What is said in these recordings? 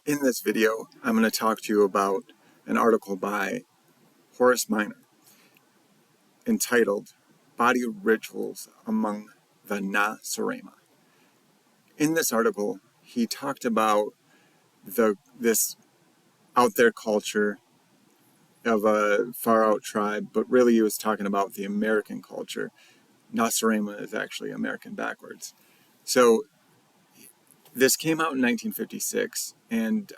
In this video, I'm going to talk to you about an article by Horace Miner entitled Body Rituals Among the Nacirema. In this article, he talked about this out there culture of a far out tribe, but really he was talking about the American culture. Nacirema is actually American backwards. So this came out in 1956, and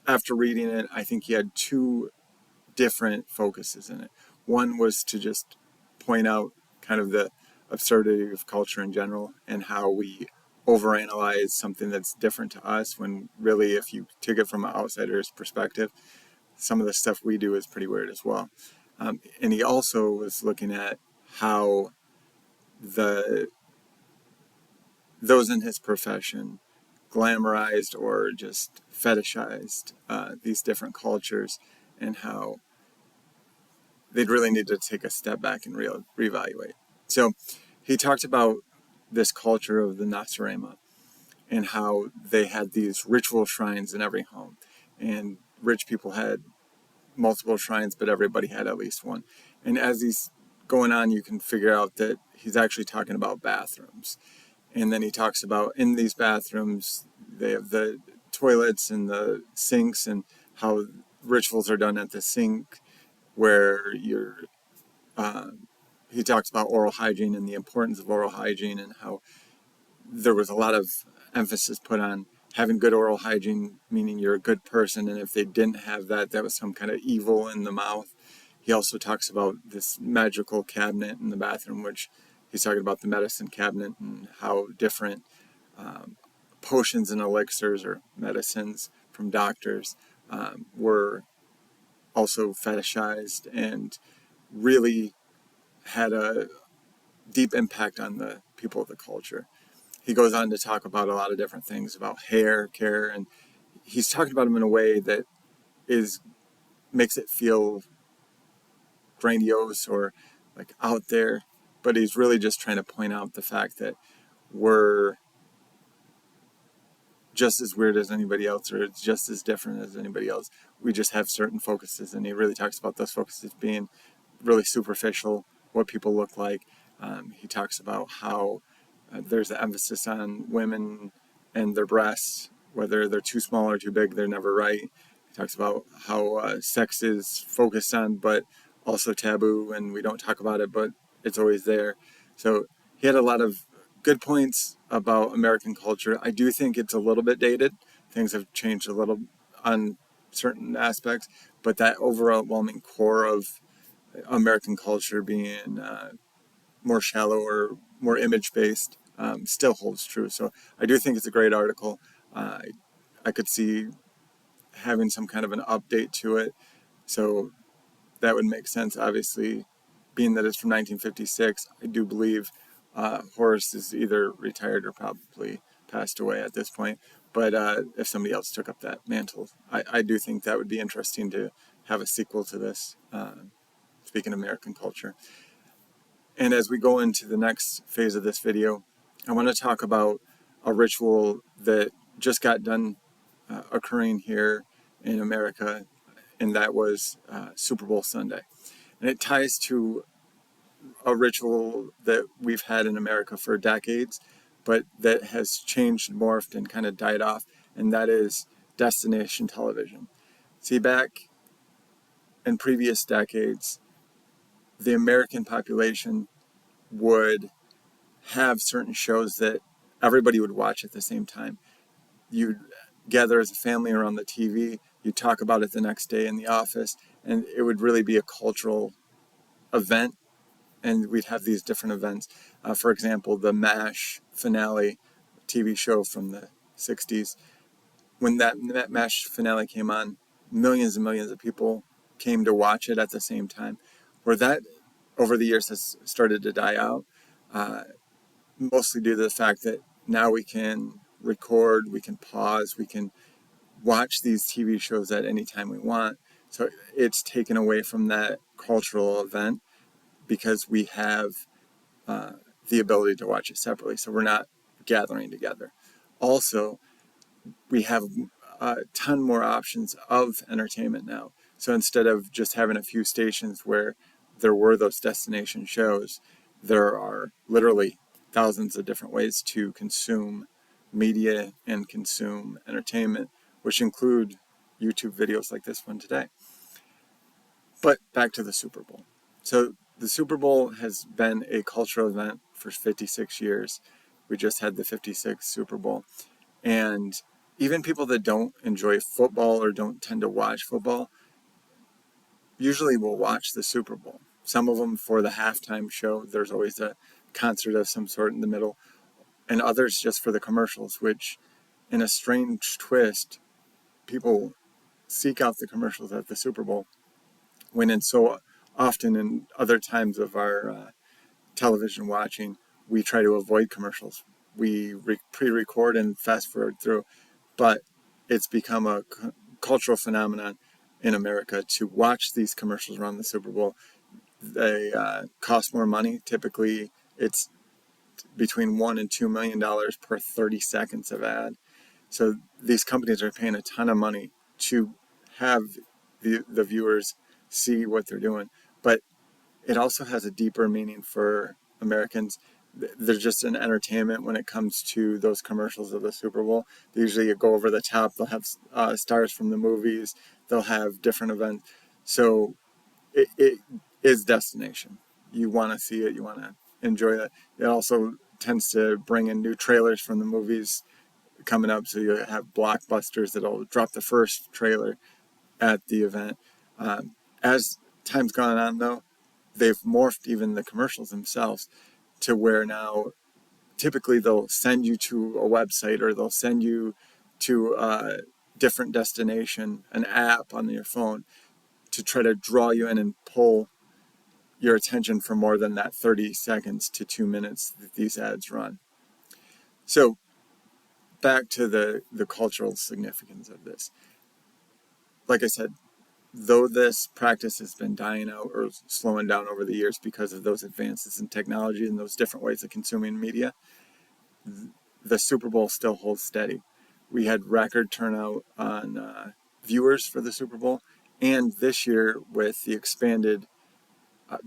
after reading it, I think he had two different focuses in it. One was to just point out kind of the absurdity of culture in general and how we overanalyze something that's different to us when really, if you take it from an outsider's perspective, some of the stuff we do is pretty weird as well. And he also was looking at how those in his profession glamorized or just fetishized these different cultures, and how they'd really need to take a step back and reevaluate. So he talked about this culture of the Nacirema and how they had these ritual shrines in every home. And rich people had multiple shrines, but everybody had at least one. And as he's going on, you can figure out that he's actually talking about bathrooms. And then he talks about in these bathrooms, they have the toilets and the sinks, and how rituals are done at the sink, where he talks about oral hygiene and the importance of oral hygiene, and how there was a lot of emphasis put on having good oral hygiene, meaning you're a good person, and if they didn't have that, that was some kind of evil in the mouth. He also talks about this magical cabinet in the bathroom, which he's talking about the medicine cabinet, and how different potions and elixirs or medicines from doctors were also fetishized and really had a deep impact on the people of the culture. He goes on to talk about a lot of different things about hair care, and he's talking about them in a way that makes it feel grandiose or like out there, but he's really just trying to point out the fact that we're just as weird as anybody else, or it's just as different as anybody else. We just have certain focuses, and he really talks about those focuses being really superficial, what people look like. He talks about how there's an emphasis on women and their breasts, whether they're too small or too big, they're never right. He talks about how sex is focused on, but also taboo, and we don't talk about it, but it's always there. So he had a lot of good points about American culture. I do think it's a little bit dated. Things have changed a little on certain aspects, but that overwhelming core of American culture being more shallow or more image-based still holds true. So I do think it's a great article. I could see having some kind of an update to it. So that would make sense, obviously, being that it's from 1956. I do believe Horace is either retired or probably passed away at this point. But if somebody else took up that mantle, I do think that would be interesting to have a sequel to this, speaking of American culture. And as we go into the next phase of this video, I want to talk about a ritual that just got done occurring here in America, and that was Super Bowl Sunday. And it ties to a ritual that we've had in America for decades, but that has changed, morphed, and kind of died off, and that is destination television. See, back in previous decades, the American population would have certain shows that everybody would watch at the same time. You'd gather as a family around the TV, you'd talk about it the next day in the office, and it would really be a cultural event, and we'd have these different events. For example, the MASH finale TV show from the 60s. When that MASH finale came on, millions and millions of people came to watch it at the same time. Where that, over the years, has started to die out, mostly due to the fact that now we can record, we can pause, we can watch these TV shows at any time we want. So it's taken away from that cultural event because we have the ability to watch it separately. So we're not gathering together. Also, we have a ton more options of entertainment now. So instead of just having a few stations where there were those destination shows, there are literally thousands of different ways to consume media and consume entertainment, which include YouTube videos like this one today. But back to the Super Bowl. So the Super Bowl has been a cultural event for 56 years. We just had the 56th Super Bowl. And even people that don't enjoy football or don't tend to watch football usually will watch the Super Bowl. Some of them for the halftime show. There's always a concert of some sort in the middle. And others just for the commercials, which in a strange twist, people seek out the commercials at the Super Bowl when in so often in other times of our television watching, we try to avoid commercials. We pre-record and fast forward through, but it's become a cultural phenomenon in America to watch these commercials around the Super Bowl. They cost more money. Typically, it's between $1 and $2 million per 30 seconds of ad. So these companies are paying a ton of money to have the viewers see what they're doing. But it also has a deeper meaning for Americans. They're just an entertainment when it comes to those commercials of the Super Bowl. They usually go over the top. They'll have stars from the movies. They'll have different events. So it is destination. You want to see it. You want to enjoy it. It also tends to bring in new trailers from the movies coming up. So you have blockbusters that'll drop the first trailer at the event. As time's gone on, though, they've morphed even the commercials themselves to where now typically they'll send you to a website or they'll send you to a different destination, an app on your phone to try to draw you in and pull your attention for more than that 30 seconds to 2 minutes that these ads run. So back to the cultural significance of this. Like I said, though this practice has been dying out or slowing down over the years because of those advances in technology and those different ways of consuming media, the Super Bowl still holds steady. We had record turnout on viewers for the Super Bowl, and this year with the expanded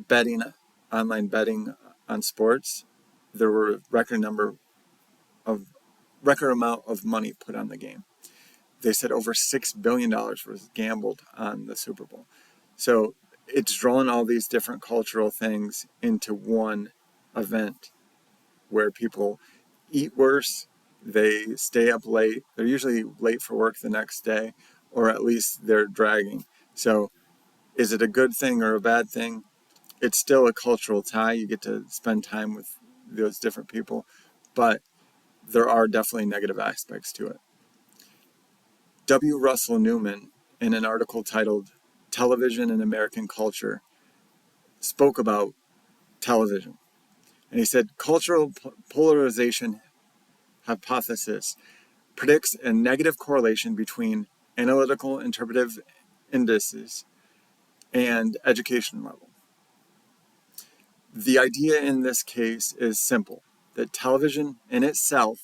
betting, online betting on sports, there were a record amount of money put on the game. They said over $6 billion was gambled on the Super Bowl. So it's drawing all these different cultural things into one event where people eat worse, they stay up late, they're usually late for work the next day, or at least they're dragging. So is it a good thing or a bad thing? It's still a cultural tie. You get to spend time with those different people, but there are definitely negative aspects to it. W. Russell Newman, in an article titled Television and American Culture, spoke about television. And he said, cultural polarization hypothesis predicts a negative correlation between analytical interpretive indices and education level. The idea in this case is simple, that television in itself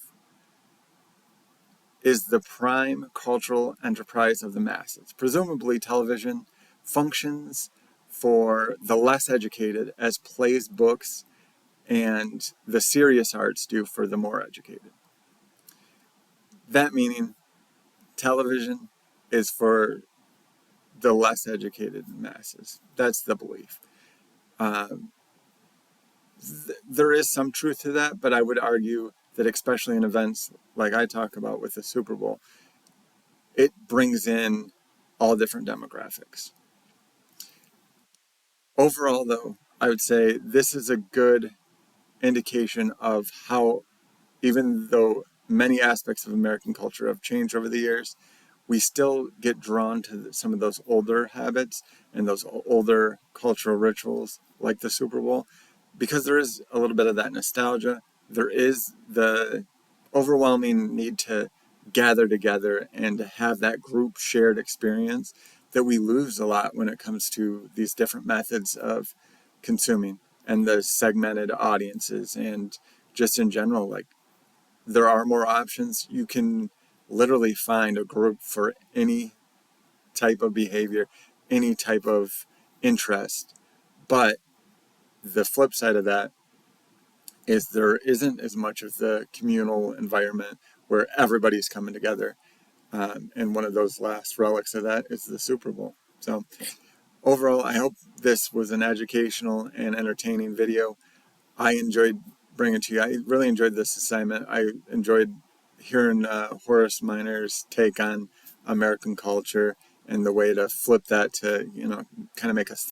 is the prime cultural enterprise of the masses. Presumably, television functions for the less educated as plays, books, and the serious arts do for the more educated. That meaning, television is for the less educated masses. That's the belief. There is some truth to that, but I would argue that especially in events like I talk about with the Super Bowl, it brings in all different demographics. Overall, though, I would say this is a good indication of how, even though many aspects of American culture have changed over the years, we still get drawn to some of those older habits and those older cultural rituals like the Super Bowl, because there is a little bit of that nostalgia. There is the overwhelming need to gather together and to have that group shared experience that we lose a lot when it comes to these different methods of consuming and the segmented audiences and just in general, like there are more options. You can literally find a group for any type of behavior, any type of interest. But the flip side of that is there isn't as much of the communal environment where everybody's coming together. And one of those last relics of that is the Super Bowl. So overall, I hope this was an educational and entertaining video. I enjoyed bringing it to you. I really enjoyed this assignment. I enjoyed hearing Horace Miner's take on American culture and the way to flip that to, kind of make us